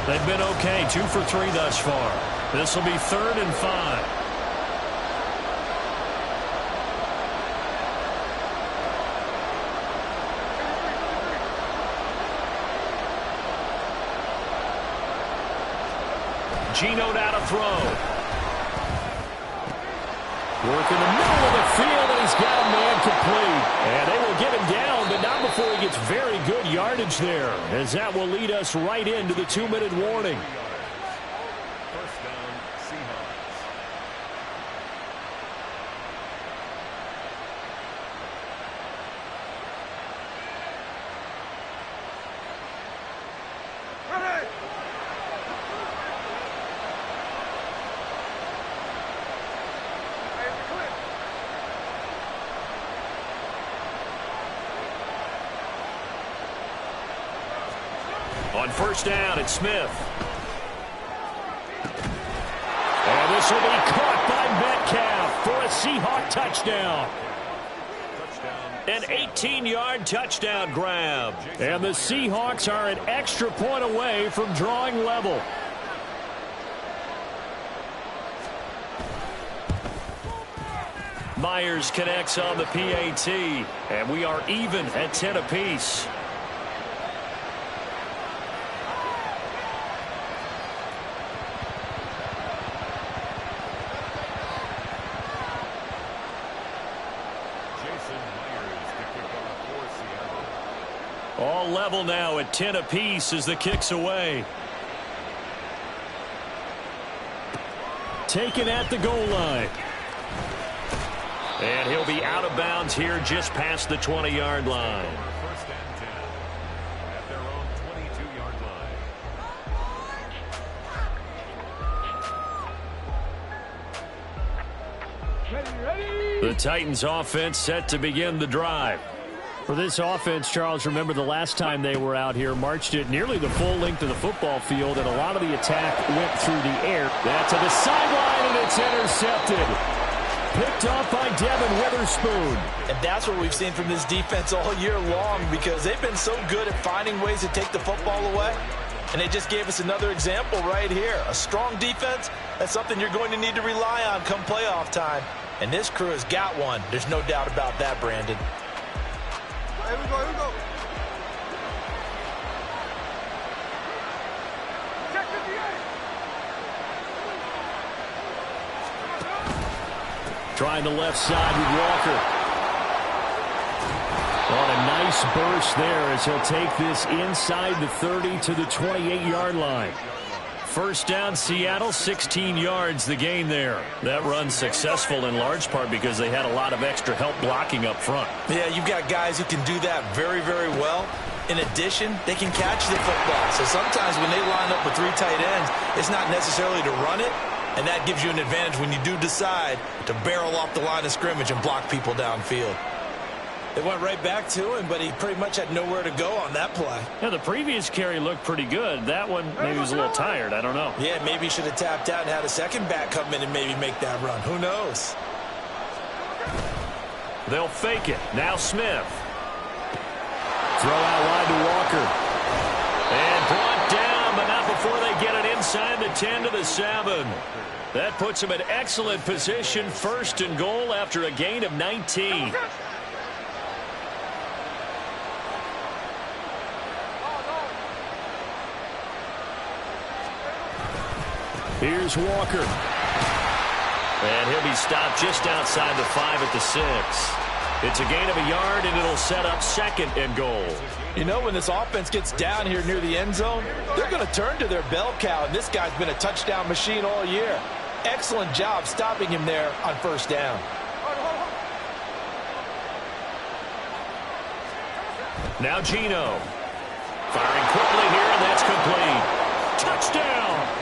They've been okay, 2 for 3 thus far. This will be 3rd and 5. Geno now to throw. Work in the middle of the field, and he's got a man complete. And they will get him down, but not before he gets very good yardage there, as that will lead us right into the 2-minute warning. First down, Seahawks. On first down, it's Smith. And this will be caught by Metcalf for a Seahawk touchdown. An 18-yard touchdown grab. And the Seahawks are an extra point away from drawing level. Myers connects on the PAT. And we are even at 10 apiece. All level now at 10 apiece as the kick's away. Taken at the goal line. And he'll be out of bounds here just past the 20-yard line. First and 10 at their own 22-yard line. Ready. The Titans offense set to begin the drive. For this offense, Charles, remember the last time they were out here, marched it nearly the full length of the football field, and a lot of the attack went through the air. That's to the sideline, and it's intercepted. Picked off by Devin Witherspoon. And that's what we've seen from this defense all year long, because they've been so good at finding ways to take the football away. And they just gave us another example right here. A strong defense, that's something you're going to need to rely on come playoff time. And this crew has got one. There's no doubt about that, Brandon. Here we go, here we go. Trying the left side with Walker. On a nice burst there as he'll take this inside the 30 to the 28-yard line. First down, Seattle, 16 yards the gain there. That run's successful in large part because they had a lot of extra help blocking up front. Yeah, you've got guys who can do that very, very well. In addition, they can catch the football. So sometimes when they line up with 3 tight ends, it's not necessarily to run it, and that gives you an advantage when you do decide to barrel off the line of scrimmage and block people downfield. They went right back to him, but he pretty much had nowhere to go on that play. Yeah, the previous carry looked pretty good. That one, maybe he was a little tired. I don't know. Yeah, maybe he should have tapped out and had a second back come in and maybe make that run. Who knows? They'll fake it. Now Smith. Throw out wide to Walker. And brought down, but not before they get it inside the 10 to the 7. That puts them in excellent position, first and goal after a gain of 19. Here's Walker. And he'll be stopped just outside the 5 at the 6. It's a gain of a yard, and it'll set up second and goal. You know, when this offense gets down here near the end zone, they're going to turn to their bell cow, and this guy's been a touchdown machine all year. Excellent job stopping him there on first down. Now Geno. Firing quickly here, and that's complete. Touchdown!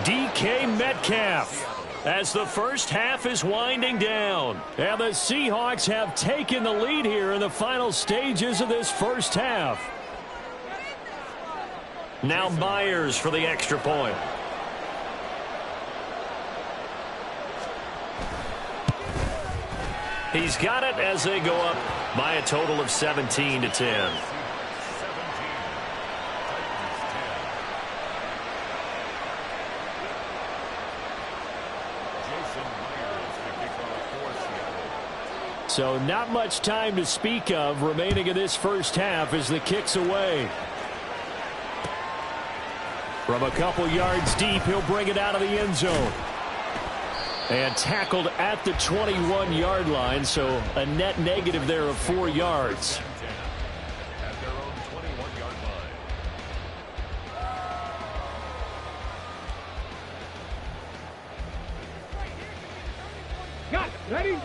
DK Metcalf. As the first half is winding down. And the Seahawks have taken the lead here in the final stages of this first half. Now Myers for the extra point. He's got it as they go up by a total of 17 to 10. So not much time to speak of remaining in this first half as the kick's away. From a couple yards deep, he'll bring it out of the end zone. And tackled at the 21-yard line, so a net negative there of 4 yards. At their own 21-yard line.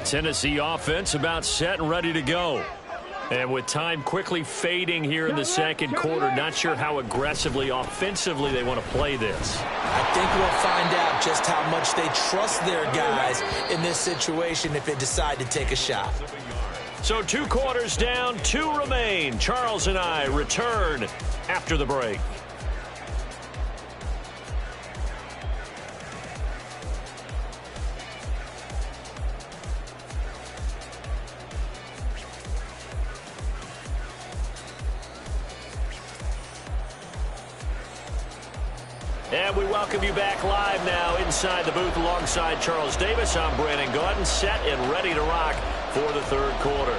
Tennessee offense about set and ready to go. And with time quickly fading here in the second quarter, not sure how aggressively, offensively they want to play this. I think we'll find out just how much they trust their guys in this situation if they decide to take a shot. So 2 quarters down, 2 remain. Charles and I return after the break. And we welcome you back live now inside the booth alongside Charles Davis. I'm Brandon Gaudin, set and ready to rock for the third quarter.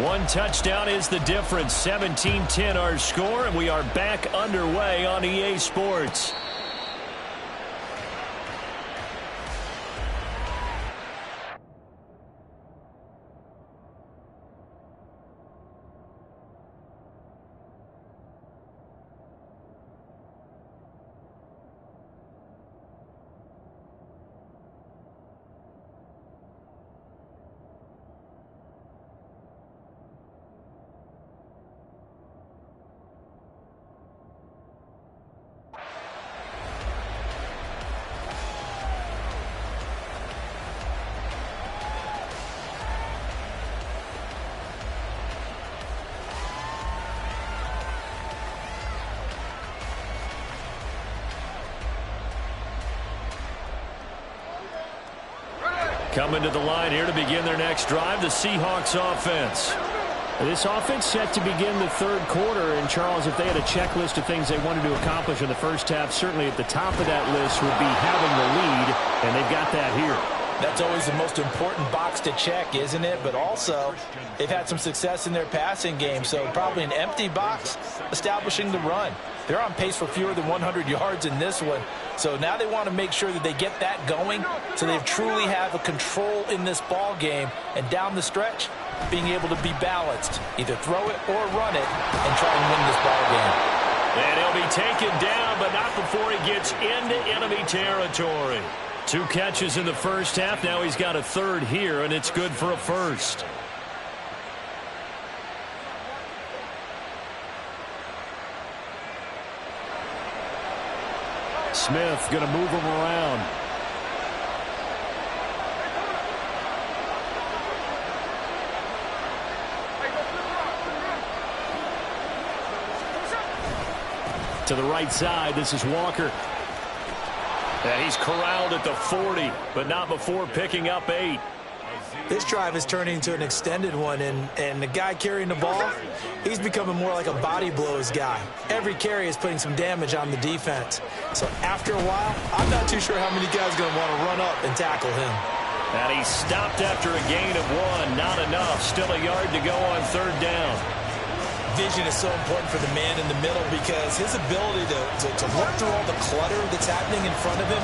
One touchdown is the difference. 17-10 our score, and we are back underway on EA Sports. Coming to the line here to begin their next drive, the Seahawks offense. This offense set to begin the third quarter, and Charles, if they had a checklist of things they wanted to accomplish in the first half, certainly at the top of that list would be having the lead, and they've got that here. That's always the most important box to check, isn't it? But also, they've had some success in their passing game, so probably an empty box establishing the run. They're on pace for fewer than 100 yards in this one, so now they want to make sure that they get that going so they truly have a control in this ball game, and down the stretch, being able to be balanced, either throw it or run it, and try and win this ball game. And he'll be taken down, but not before he gets into enemy territory. 2 catches in the first half. Now he's got a third here, and it's good for a first. Smith going to move him around. To the right side, this is Walker. And he's corralled at the 40, but not before picking up 8. This drive is turning into an extended one, and the guy carrying the ball, he's becoming more like a body blows guy. Every carry is putting some damage on the defense. So after a while, I'm not too sure how many guys are going to want to run up and tackle him. And he stopped after a gain of 1. Not enough. Still a yard to go on third down. Vision is so important for the man in the middle because his ability to look through all the clutter that's happening in front of him,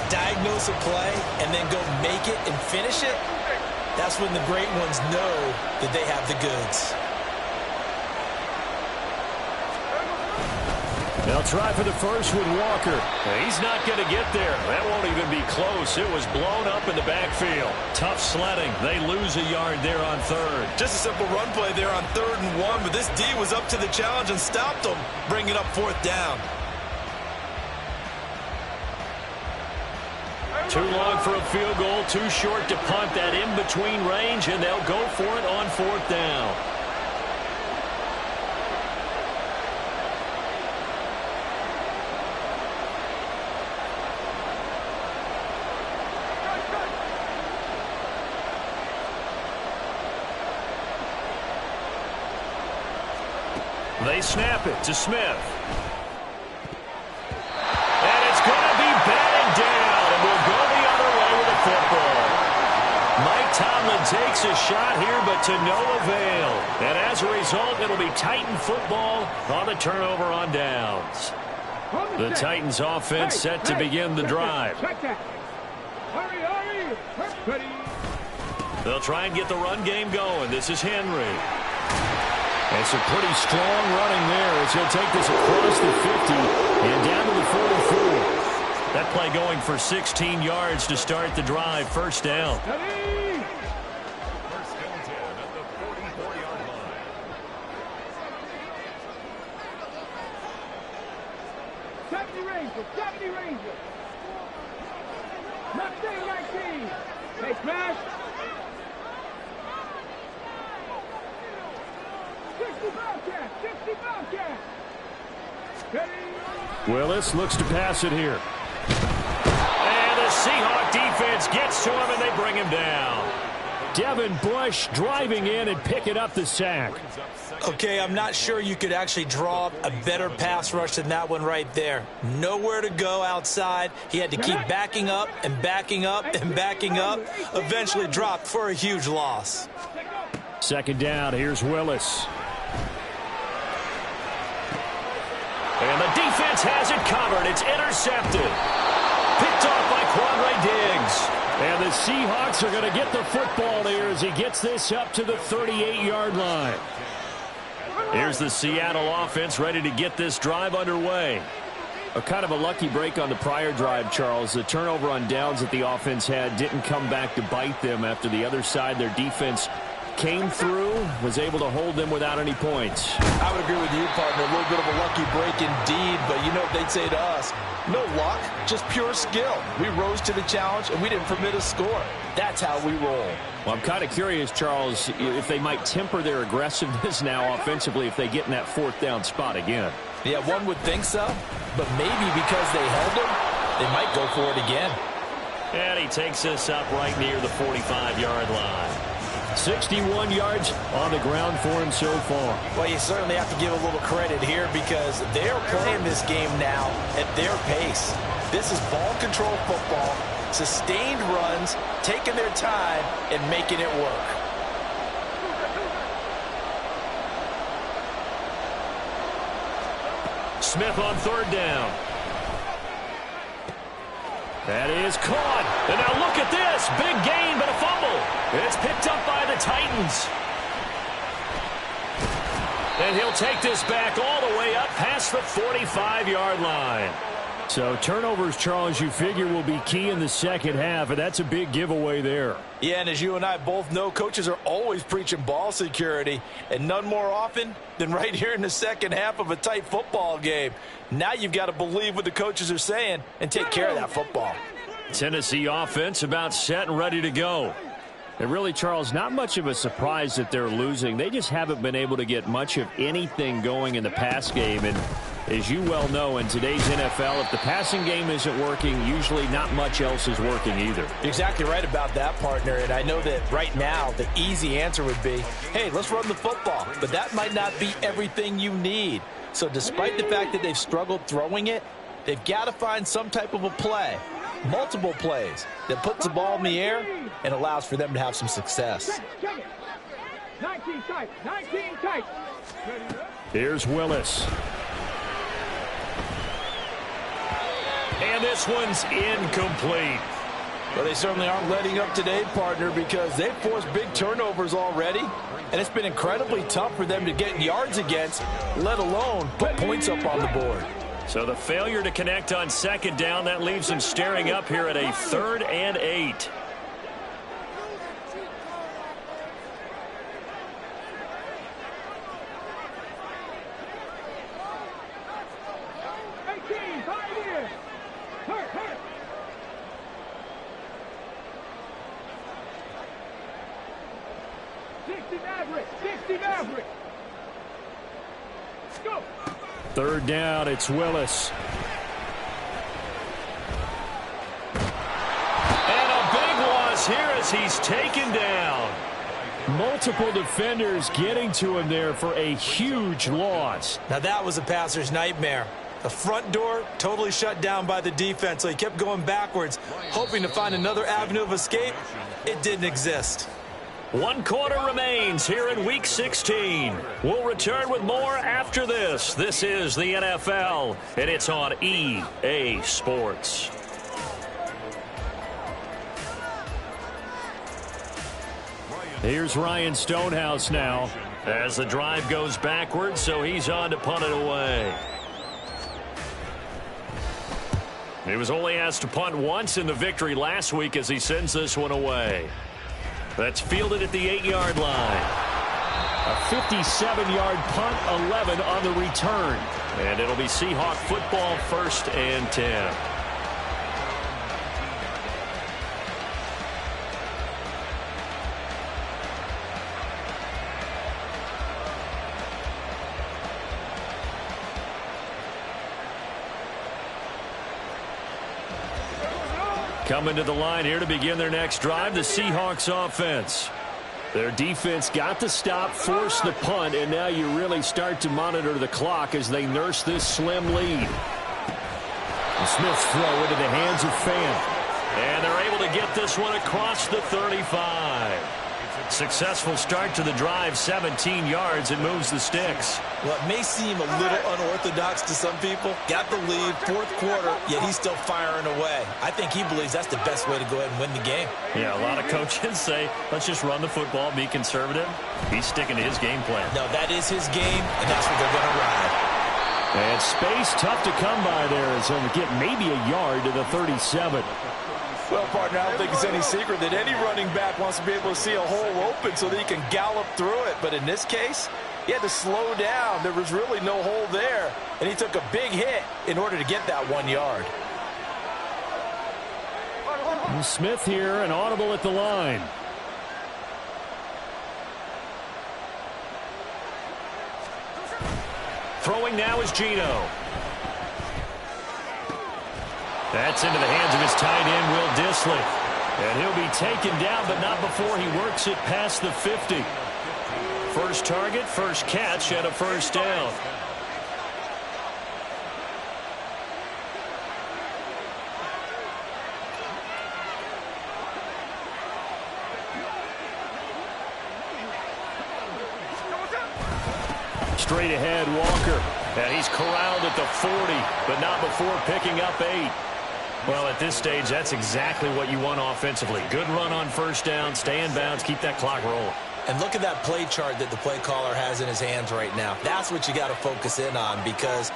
diagnose a play, and then go make it and finish it, that's when the great ones know that they have the goods. They'll try for the first with Walker. He's not going to get there. That won't even be close. It was blown up in the backfield. Tough sledding. They lose a yard there on third. Just a simple run play there on 3rd and 1, but this D was up to the challenge and stopped them, bringing up 4th down. Too long for a field goal, too short to punt. That in-between range, and they'll go for it on 4th down. They snap it to Smith. And it's going to be batted down, and we'll go the other way with the football. Mike Tomlin takes a shot here, but to no avail. And as a result, it'll be Titan football on the turnover on downs. The Titans offense set to begin the drive. They'll try and get the run game going. This is Henry. It's a pretty strong running there as he'll take this across the 50 and down to the 44. That play going for 16 yards to start the drive. First down. First and 10 at the 44-yard line. Deputy Ranger. 19. Hey, smash. 60 Bobcat. Willis looks to pass it here. And the Seahawk defense gets to him, and they bring him down. Devin Bush driving in and picking up the sack. Okay, I'm not sure you could actually draw up a better pass rush than that one right there. Nowhere to go outside. He had to keep backing up and backing up and backing up. Eventually dropped for a huge loss. Second down, here's Willis. And the defense has it covered. It's intercepted. Picked off by Quandre Diggs. And the Seahawks are going to get the football here as he gets this up to the 38-yard line. Here's the Seattle offense ready to get this drive underway. A kind of a lucky break on the prior drive, Charles. The turnover on downs that the offense had didn't come back to bite them after the other side. Their defense came through, was able to hold them without any points. I would agree with you, partner. A little bit of a lucky break indeed, but you know what they'd say to us? No luck, just pure skill. We rose to the challenge, and we didn't permit a score. That's how we roll. Well, I'm kind of curious, Charles, if they might temper their aggressiveness now offensively if they get in that fourth down spot again. Yeah, one would think so, but maybe because they held them, they might go for it again. And he takes this up right near the 45-yard line. 61 yards on the ground for him so far. Well, you certainly have to give a little credit here because they're playing this game now at their pace. This is ball control football, sustained runs, taking their time, and making it work. Smith on third down. That is caught. And now look at this. Big gain, but a fumble. It's picked up by the Titans. And he'll take this back all the way up past the 45-yard line. So turnovers, Charles, you figure will be key in the second half, and that's a big giveaway there. Yeah, and as you and I both know, coaches are always preaching ball security, and none more often than right here in the second half of a tight football game. Now you've got to believe what the coaches are saying and take care of that football. Tennessee offense about set and ready to go. And really, Charles, not much of a surprise that they're losing. They just haven't been able to get much of anything going in the pass game. And as you well know, in today's NFL, if the passing game isn't working, usually not much else is working either. You're exactly right about that, partner. And I know that right now the easy answer would be, hey, let's run the football. But that might not be everything you need. So despite the fact that they've struggled throwing it, they've got to find some type of a play, multiple plays, that puts the ball in the air and allows for them to have some success. 19 tight. Here's Willis. And this one's incomplete. Well, they certainly aren't letting up today, partner, because they've forced big turnovers already, and it's been incredibly tough for them to get yards against, let alone put points up on the board. So the failure to connect on second down, that leaves them staring up here at a 3rd and 8. Third down, it's Willis. And a big loss here as he's taken down. Multiple defenders getting to him there for a huge loss. Now that was a passer's nightmare. The front door totally shut down by the defense, so he kept going backwards, hoping to find another avenue of escape. It didn't exist. 1 quarter remains here in Week 16. We'll return with more after this. This is the NFL, and it's on EA Sports. Here's Ryan Stonehouse now as the drive goes backwards, so he's on to punt it away. He was only asked to punt once in the victory last week as he sends this one away. That's fielded at the 8-yard line. A 57-yard punt, 11 on the return. And it'll be Seahawk football, 1st and 10. Coming to the line here to begin their next drive, the Seahawks offense. Their defense got the stop, forced the punt, and now you really start to monitor the clock as they nurse this slim lead. And Smith's throw into the hands of Fant. And they're able to get this one across the 35. Successful start to the drive, 17 yards, and moves the sticks. Well, it may seem a little unorthodox to some people. Got the lead, 4th quarter, yet he's still firing away. I think he believes that's the best way to go ahead and win the game. Yeah, a lot of coaches say, let's just run the football, be conservative. He's sticking to his game plan. No, that is his game, and that's what they're going to ride. And space tough to come by there as he'll get maybe a yard to the 37. Well, partner, I don't think it's any secret that any running back wants to be able to see a hole open so that he can gallop through it. But in this case, he had to slow down. There was really no hole there, and he took a big hit in order to get that 1 yard. And Smith here, an audible at the line. Throwing now is Geno. That's into the hands of his tight end, Will Dissly. And he'll be taken down, but not before he works it past the 50. First target, first catch, and a first down. Straight ahead, Walker. And he's corralled at the 40, but not before picking up 8. Well, at this stage, that's exactly what you want offensively. Good run on first down, stay in bounds, keep that clock rolling. And look at that play chart that the play caller has in his hands right now. That's what you got to focus in on because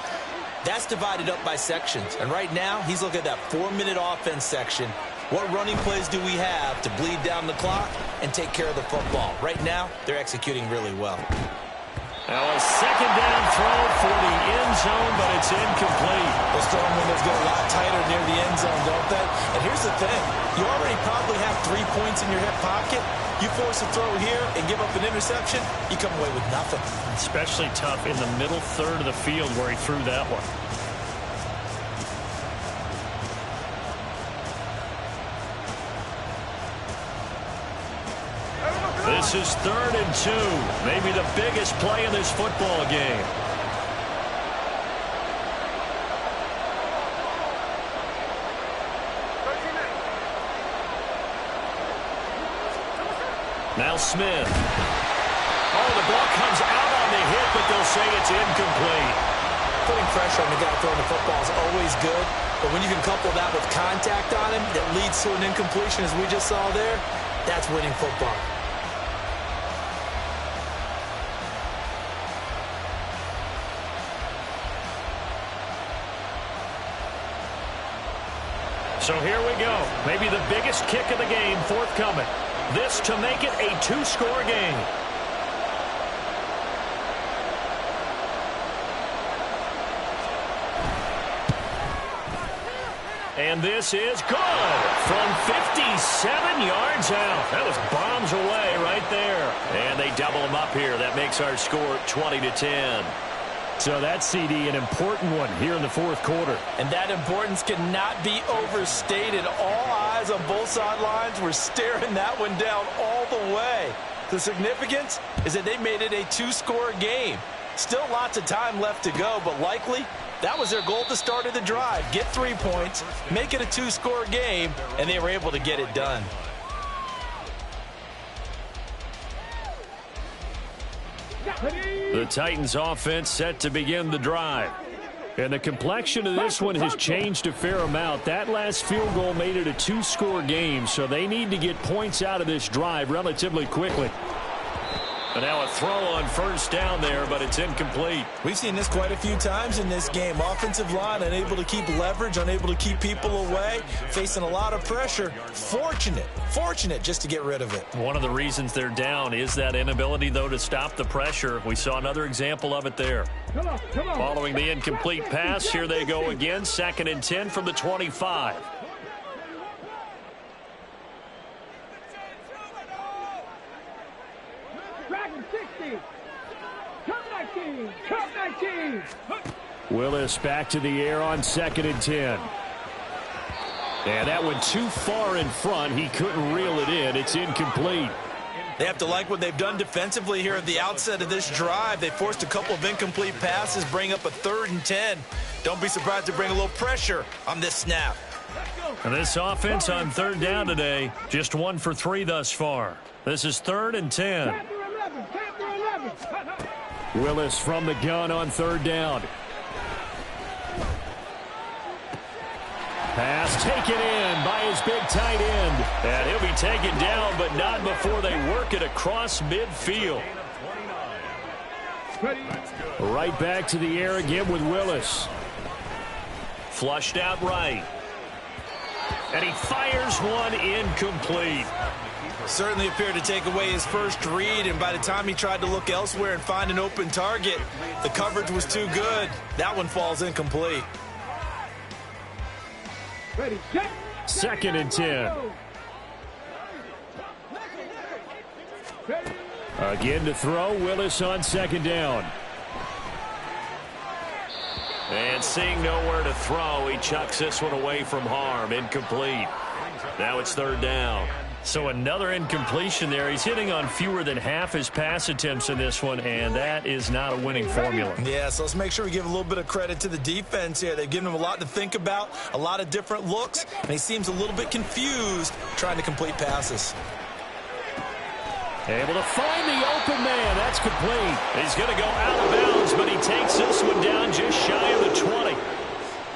that's divided up by sections. And right now, he's looking at that 4-minute offense section. What running plays do we have to bleed down the clock and take care of the football? Right now, they're executing really well. Now a second down throw for the end zone, but it's incomplete. Those throwing windows get a lot tighter near the end zone, don't they? And here's the thing. You already probably have 3 points in your hip pocket. You force a throw here and give up an interception, you come away with nothing. Especially tough in the middle third of the field where he threw that one. This is 3rd and 2. Maybe the biggest play in this football game. Now Smith. Oh, the ball comes out on the hit, but they'll say it's incomplete. Putting pressure on the guy throwing the football is always good, but when you can couple that with contact on him that leads to an incompletion, as we just saw there, that's winning football. So here we go. Maybe the biggest kick of the game forthcoming. This to make it a 2-score game. And this is good from 57 yards out. That was bombs away right there. And they double them up here. That makes our score 20-10. So that CD, an important one here in the 4th quarter. And that importance cannot be overstated. All eyes on both sidelines were staring that one down all the way. The significance is that they made it a two-score game. Still lots of time left to go, but likely that was their goal at the start of the drive. Get 3 points, make it a two-score game, and they were able to get it done. The Titans offense set to begin the drive. And the complexion of this one has changed a fair amount. That last field goal made it a two-score game, so they need to get points out of this drive relatively quickly. And now a throw on first down there, but it's incomplete. We've seen this quite a few times in this game. Offensive line unable to keep leverage, unable to keep people away, facing a lot of pressure. Fortunate just to get rid of it. One of the reasons they're down is that inability, though, to stop the pressure. We saw another example of it there. Come on. Following the incomplete pass, here they go again. 2nd and 10 from the 25. Dragon 60. Come 19. Come 19. Willis back to the air on 2nd and 10. And that went too far in front. He couldn't reel it in. It's incomplete. They have to like what they've done defensively here at the outset of this drive. They forced a couple of incomplete passes, bring up a 3rd and 10. Don't be surprised to bring a little pressure on this snap. And this offense on 3rd down today, just 1 for 3 thus far. This is 3rd and 10. Captain 11. Willis from the gun on 3rd down. Pass taken in by his big tight end. And he'll be taken down, but not before they work it across midfield. Right back to the air again with Willis. Flushed out right. And he fires one incomplete. Certainly appeared to take away his first read, and by the time he tried to look elsewhere and find an open target, the coverage was too good. That one falls incomplete. Ready, set. 2nd and 10. Again to throw. Willis on 2nd down. And seeing nowhere to throw, he chucks this one away from harm. Incomplete. Now it's 3rd down. So another incompletion there. He's hitting on fewer than half his pass attempts in this one, and that is not a winning formula. Yeah, so let's make sure we give a little bit of credit to the defense here. They've given him a lot to think about, a lot of different looks, and he seems a little bit confused trying to complete passes. Able to find the open man. That's complete. He's going to go out of bounds, but he takes this one down just shy of the 20.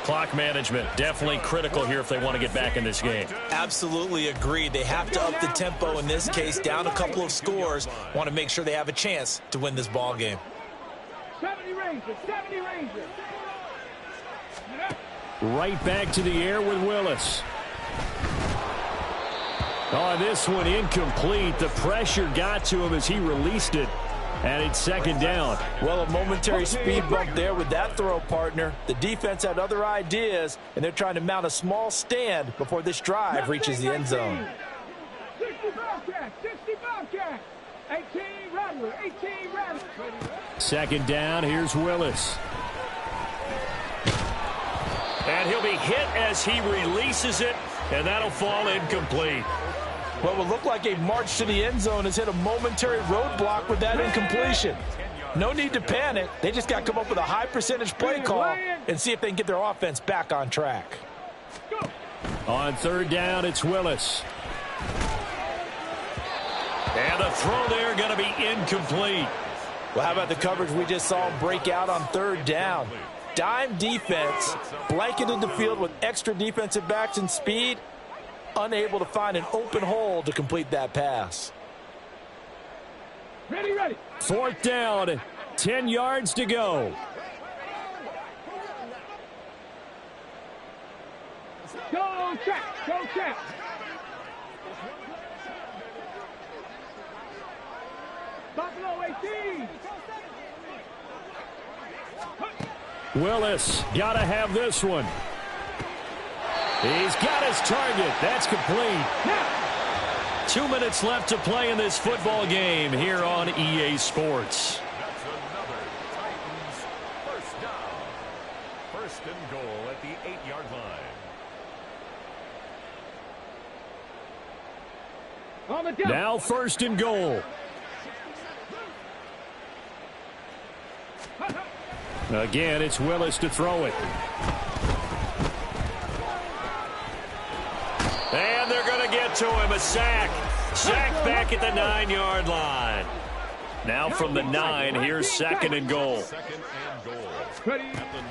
Clock management definitely critical here if they want to get back in this game. Absolutely agreed. They have to up the tempo in this case, down a couple of scores. Want to make sure they have a chance to win this ball game. 70 Rangers. Right back to the air with Willis. Oh, this one incomplete. The pressure got to him as he released it. And it's 2nd down. Well, a momentary speed bump there with that throw, partner. The defense had other ideas, and they're trying to mount a small stand before this drive reaches the end zone. 60 Bobcat. 18 Rattler. 18 Rattler. 2nd down. Here's Willis. And he'll be hit as he releases it, and that'll fall incomplete. What will look like a march to the end zone has hit a momentary roadblock with that incompletion. No need to panic. They just got to come up with a high percentage play call and see if they can get their offense back on track. On 3rd down, it's Willis. And the throw there going to be incomplete. Well, how about the coverage we just saw him break out on 3rd down? Dime defense, blanketed the field with extra defensive backs and speed, unable to find an open hole to complete that pass. Ready. 4th down, 10 yards to go. Go check. Buffalo 18. Willis got to have this one. He's got his target. That's complete. 2 minutes left to play in this football game here on EA Sports. That's another Titans first down. 1st and goal at the 8-yard line. On the down. Now 1st and goal. Again, it's Willis to throw it. And they're going to get to him. A sack. Sack back at the 9-yard line. Now from the 9, here's 2nd and goal.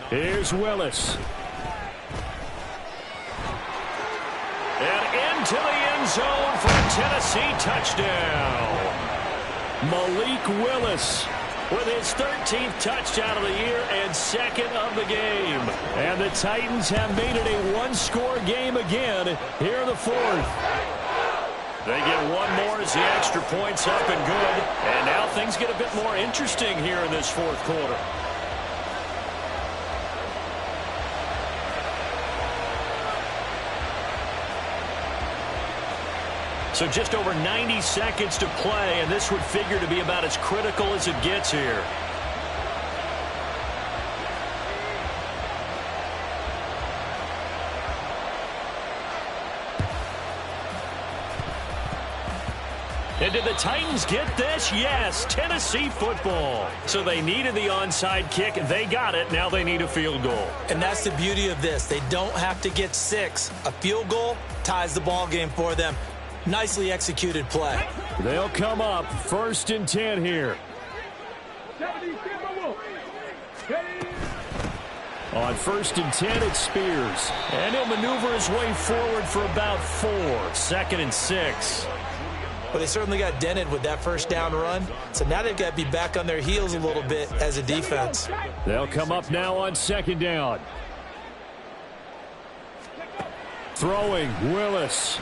Here's Willis. And into the end zone for a Tennessee touchdown. Malik Willis with his 13th touchdown of the year and 2nd of the game. And the Titans have made it a one-score game again here in the 4th. They get one more as the extra point's up and good. And now things get a bit more interesting here in this 4th quarter. So just over 90 seconds to play, and this would figure to be about as critical as it gets here. And did the Titans get this? Yes, Tennessee football. So they needed the onside kick. They got it. Now they need a field goal. And that's the beauty of this. They don't have to get 6. A field goal ties the ball game for them. Nicely executed play. They'll come up 1st and 10 here. On 1st and 10, it's Spears. And he'll maneuver his way forward for about 4. 2nd and 6. Well, they certainly got dented with that first down run. So now they've got to be back on their heels a little bit as a defense. They'll come up now on 2nd down. Throwing, Willis.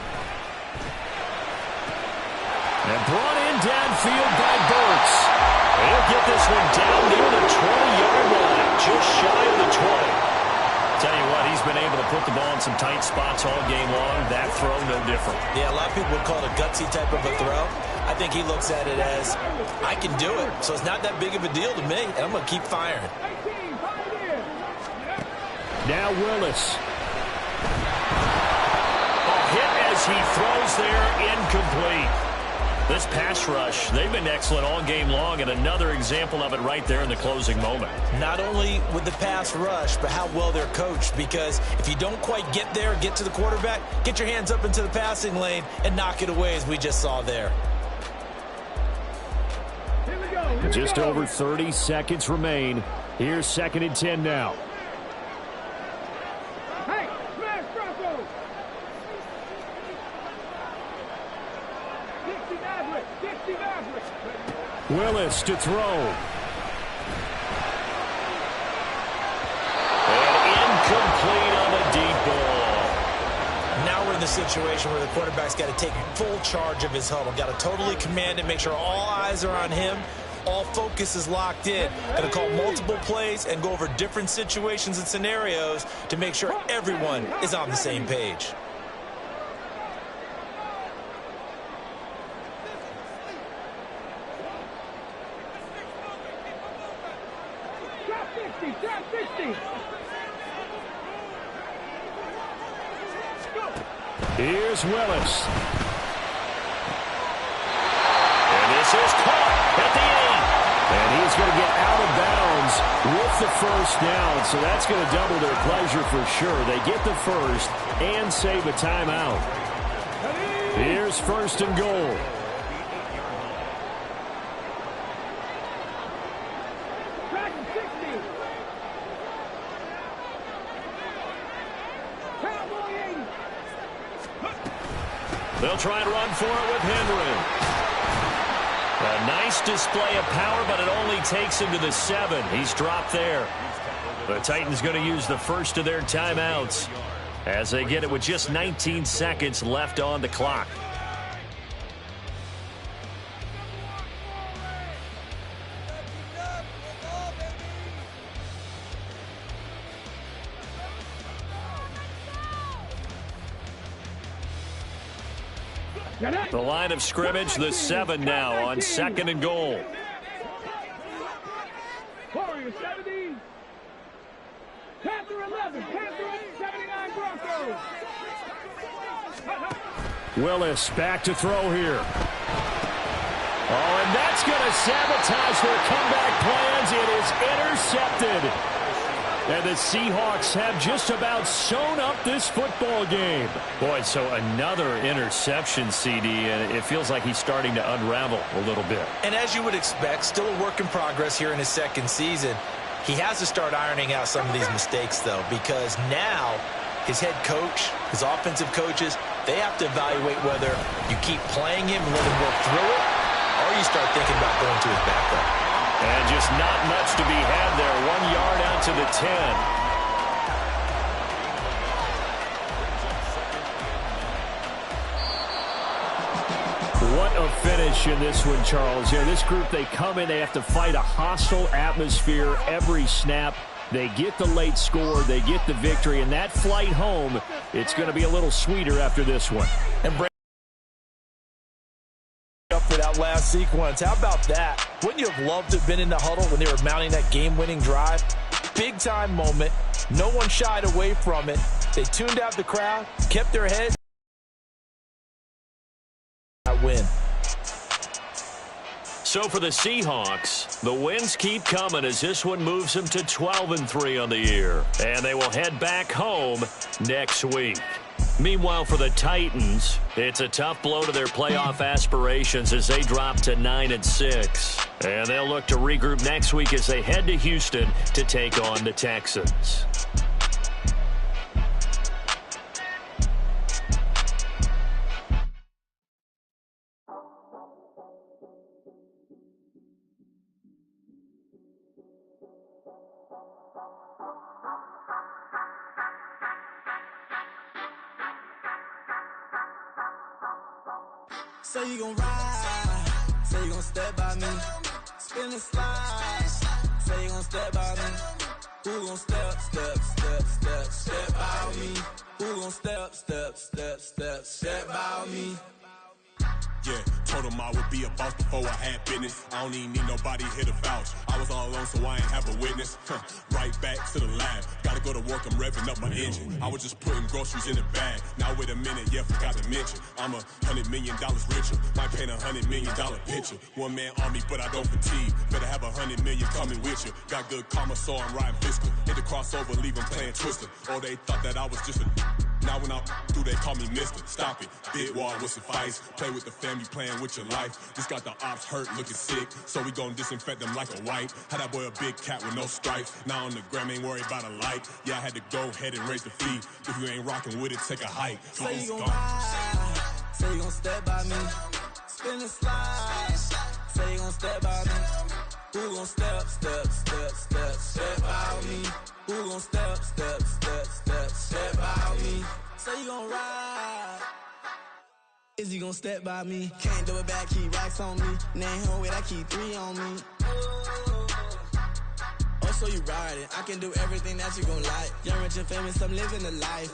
And brought in downfield by Burks. He'll get this one down near the 20-yard line, just shy of the 20. Tell you what, he's been able to put the ball in some tight spots all game long. That throw, no different. Yeah, a lot of people would call it a gutsy type of a throw. I think he looks at it as, I can do it, so it's not that big of a deal to me, and I'm going to keep firing. Now Willis. A hit as he throws there, incomplete. This pass rush, they've been excellent all game long, and another example of it right there in the closing moment. Not only with the pass rush, but how well they're coached, because if you don't quite get there, get to the quarterback, get your hands up into the passing lane and knock it away as we just saw there. Just over 30 seconds remain. Here's 2nd and 10 now. Willis to throw. And incomplete on the deep ball. Now we're in the situation where the quarterback's got to take full charge of his huddle. Got to totally command it, make sure all eyes are on him. All focus is locked in. Got to call multiple plays and go over different situations and scenarios to make sure everyone is on the same page. Here's Willis. And this is caught at the 8. And he's going to get out of bounds with the first down. So that's going to double their pleasure for sure. They get the first and save a timeout. Here's 1st and goal. They'll try and run for it with Henry. A nice display of power, but it only takes him to the 7. He's dropped there. The Titans going to use the first of their timeouts as they get it with just 19 seconds left on the clock. The line of scrimmage, the 7 now on 2nd and goal. Warriors 70. Panther 11. Panther 79 Broncos. Willis back to throw here. Oh, and that's going to sabotage their comeback plans. It is intercepted. And the Seahawks have just about sewn up this football game. Boy, so another interception, CD, and it feels like he's starting to unravel a little bit. And as you would expect, still a work in progress here in his second season. He has to start ironing out some of these mistakes, though, because now his head coach, his offensive coaches, they have to evaluate whether you keep playing him and let him work through it, or you start thinking about going to his backup. And just not much to be had there. 1 yard out to the 10. What a finish in this one, Charles. Yeah, this group, they come in, they have to fight a hostile atmosphere every snap. They get the late score, they get the victory, and that flight home, it's going to be a little sweeter after this one. And up for that last sequence. How about that? Wouldn't you have loved to have been in the huddle when they were mounting that game-winning drive? Big-time moment. No one shied away from it. They tuned out the crowd, kept their heads. That win. So for the Seahawks, the wins keep coming as this one moves them to 12-3 on the year. And they will head back home next week. Meanwhile, for the Titans, it's a tough blow to their playoff aspirations as they drop to 9-6. And they'll look to regroup next week as they head to Houston to take on the Texans. Say you gon' ride, say you gon' step by me, spin and slide, say you gon' step by me, who gon' step by me, who gon' step by me. Yeah, told him I would be a boss before I had business. I don't even need nobody here to vouch. I was all alone, so I ain't have a witness. Right back to the lab. Gotta go to work, I'm revving up my engine. I was just putting groceries in the bag. Now wait a minute, yeah, forgot to mention. I'm $100 million richer. Might paint $100 million picture. One man army, but I don't fatigue. Better have 100 million coming with you. Got good karma, so I'm riding fiscal. Hit the crossover, leave them playing Twister. Oh, they thought that I was just a... Now when I do, they call me Mister. Stop it. Big wall would suffice. Play with the family, playing with your life. Just got the ops hurt, looking sick. So we gon' disinfect them like a wipe. Had that boy a big cat with no stripes. Now on the gram, ain't worried about a light. Yeah, I had to go ahead and raise the fee. If you ain't rocking with it, take a hike. Say you gon' ride, say you gon' step by me, spin and slide, say you gon' step by me, who gon' step by me, who gon' step by me, say you gon' ride, is you gon' step by me, can't do it back, keep racks on me, name home with I keep 3 on me. So you ride it, I can do everything that you gon' like. Young, rich, and famous, I'm living the life.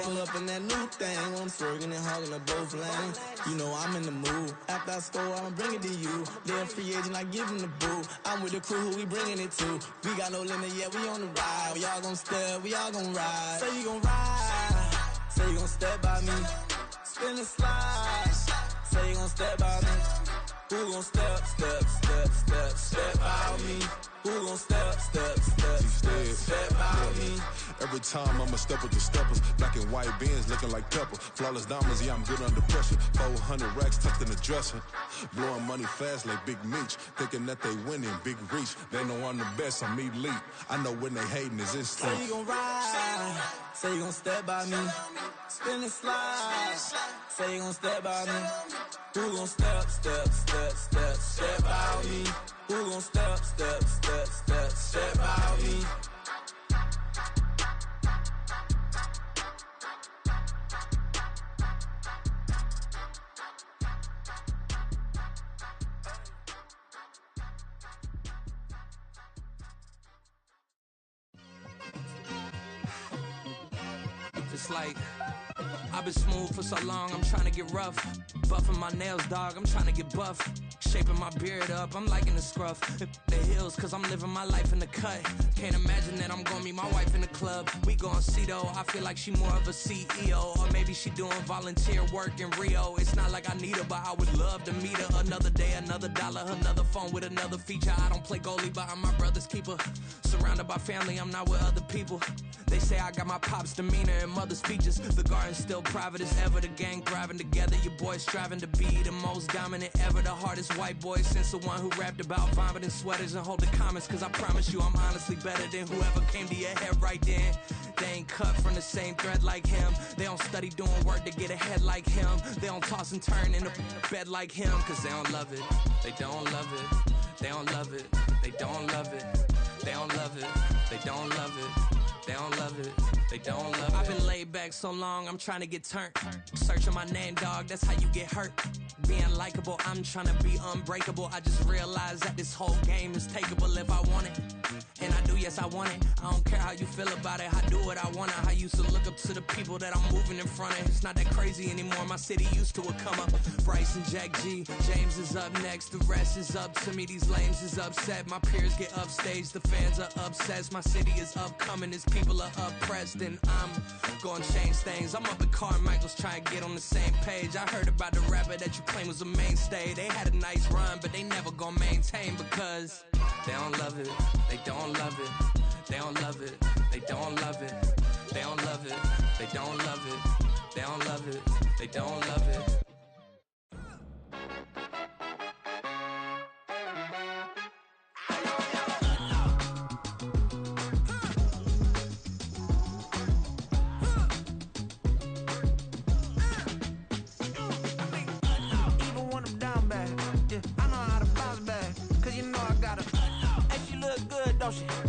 Pull up in that new thing, I'm swerving and hogging up both lanes. You know I'm in the mood. After I score, I'ma bring it to you. They're a free agent, I give them the boo. I'm with the crew, who we bringing it to. We got no limit, yeah, we on the ride. We all gon' step, we all gon' ride. Say you gon' ride, say you gon' step by me. Spin and slide, say you gon' step by me. Who gon' step by me? Who gon' step by me? Every time I'ma step with the steppers. Black and white beans looking like pepper. Flawless diamonds, yeah, I'm good under pressure. 400 racks tucked in the dresser. Blowing money fast like Big Meech. Thinking that they winning, big reach. They know I'm the best, I'm elite. I know when they hating is instant. Say you gon' ride, say you gon' step by me. Spin and slide, say you gon' step by me. Who gon' step by me? Who gon' step by me? Just like I've been smooth for so long, I'm trying to get rough. Buffing my nails, dog, I'm trying to get buff. Shaping my beard up, I'm liking the scruff. The hills, cause I'm living my life in the cut. Can't imagine that I'm gonna meet my wife in the club. We gon' see though, I feel like she more of a CEO. Or maybe she doing volunteer work in Rio. It's not like I need her, but I would love to meet her. Another day, another dollar, another phone with another feature. I don't play goalie, but I'm my brother's keeper. Surrounded by family, I'm not with other people. They say I got my pop's demeanor and mother's features. The garden's still private as ever. The gang thriving together. Your boys striving to be the most dominant ever. The hardest white boy since the one who rapped about vomiting sweaters and holding comments. Cause I promise you I'm honestly better than whoever came to your head right then. They ain't cut from the same thread like him. They don't study doing work to get ahead like him. They don't toss and turn in the bed like him. Cause they don't love it. They don't love it. They don't love it. They don't love it. They don't love it. They don't love it. They don't love it, they don't love it. I've been laid back so long, I'm trying to get turned. Searching my name, dog, that's how you get hurt. Being likable, I'm trying to be unbreakable. I just realized that this whole game is takeable if I want it. And I do, yes, I want it. I don't care how you feel about it, I do what I want. I used to look up to the people that I'm moving in front of. It's not that crazy anymore, my city used to a come up. Bryce and Jack G, James is up next. The rest is up to me, these lames is upset. My peers get upstaged, the fans are obsessed. My city is upcoming, its people are oppressed. And I'm gonna change things. I'm up at Carmichael's trying to get on the same page. I heard about the rapper that you claim was a mainstay. They had a nice run, but they never gonna maintain because they don't love it, they don't love it, they don't love it, they don't love it, they don't love it, they don't love it, they don't love it, they don't love it. Don't she?